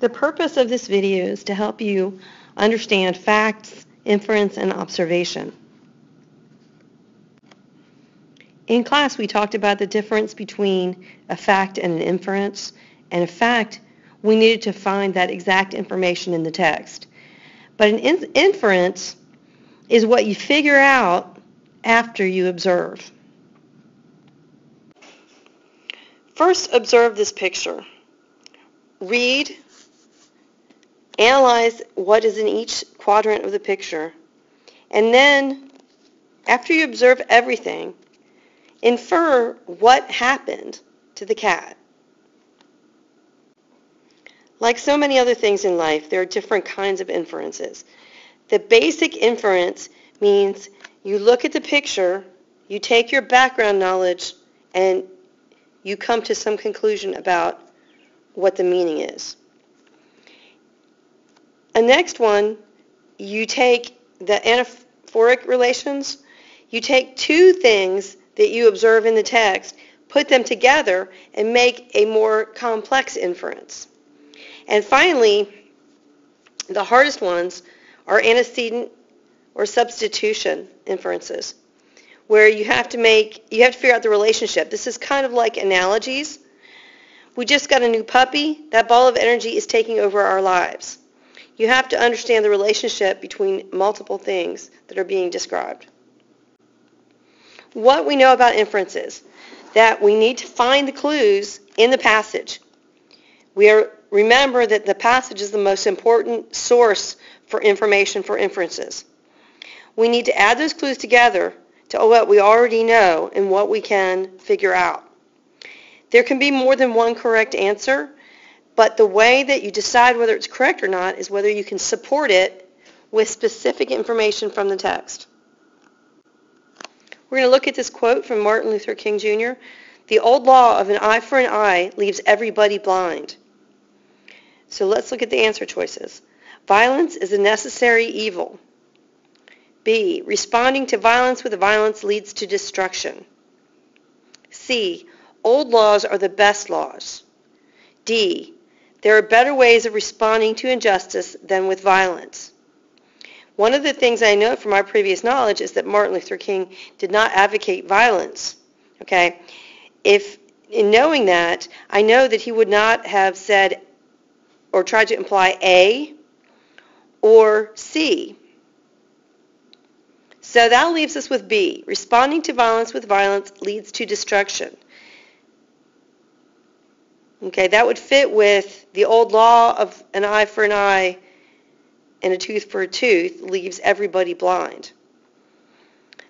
The purpose of this video is to help you understand facts, inference, and observation. In class, we talked about the difference between a fact and an inference. And a fact, we needed to find that exact information in the text. But an inference is what you figure out after you observe. First, observe this picture. Read, analyze what is in each quadrant of the picture, and then, after you observe everything, infer what happened to the cat. Like so many other things in life, there are different kinds of inferences. The basic inference means you look at the picture, you take your background knowledge, and you come to some conclusion about what the meaning is. A next one, you take the anaphoric relations. You take two things that you observe in the text, put them together, and make a more complex inference. And finally, the hardest ones are antecedent or substitution inferences, where you have to figure out the relationship. This is kind of like analogies. We just got a new puppy. That ball of energy is taking over our lives. You have to understand the relationship between multiple things that are being described. What we know about inferences, that we need to find the clues in the passage. Remember that the passage is the most important source for information for inferences. We need to add those clues together to what we already know and what we can figure out. There can be more than one correct answer, but the way that you decide whether it's correct or not is whether you can support it with specific information from the text. We're going to look at this quote from Martin Luther King Jr. "The old law of an eye for an eye leaves everybody blind." So let's look at the answer choices. Violence is a necessary evil. B, responding to violence with violence leads to destruction. C, old laws are the best laws. D, there are better ways of responding to injustice than with violence. One of the things I know from my previous knowledge is that Martin Luther King did not advocate violence. Okay? In knowing that, I know that he would not have said or tried to imply A or C. So that leaves us with B. Responding to violence with violence leads to destruction. Okay, that would fit with the old law of an eye for an eye and a tooth for a tooth leaves everybody blind.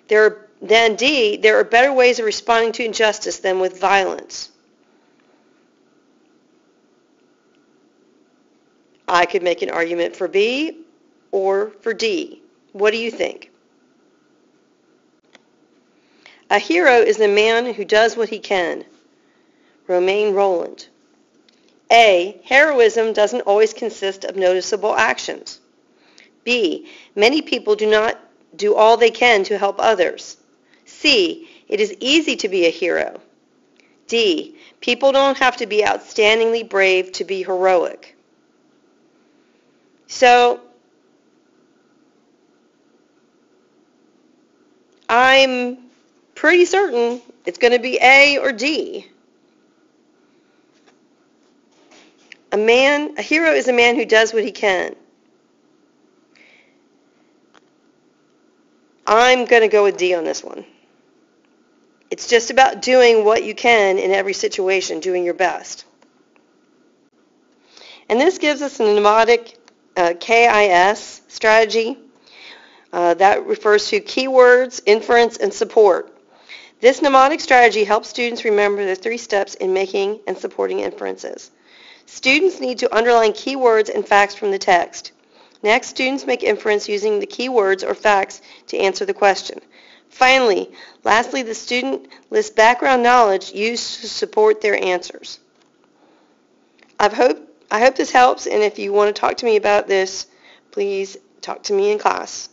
Then D, there are better ways of responding to injustice than with violence. I could make an argument for B or for D. What do you think? A hero is a man who does what he can. Romain Rolland. A, heroism doesn't always consist of noticeable actions. B, many people do not do all they can to help others. C, it is easy to be a hero. D, people don't have to be outstandingly brave to be heroic. So, I'm pretty certain it's going to be A or D. A hero is a man who does what he can. I'm going to go with D on this one. It's just about doing what you can in every situation, doing your best. And this gives us a mnemonic KIS strategy. That refers to keywords, inference, and support. This mnemonic strategy helps students remember the 3 steps in making and supporting inferences. Students need to underline keywords and facts from the text. Next, students make inference using the keywords or facts to answer the question. Lastly, the student lists background knowledge used to support their answers. I hope this helps, and if you want to talk to me about this, please talk to me in class.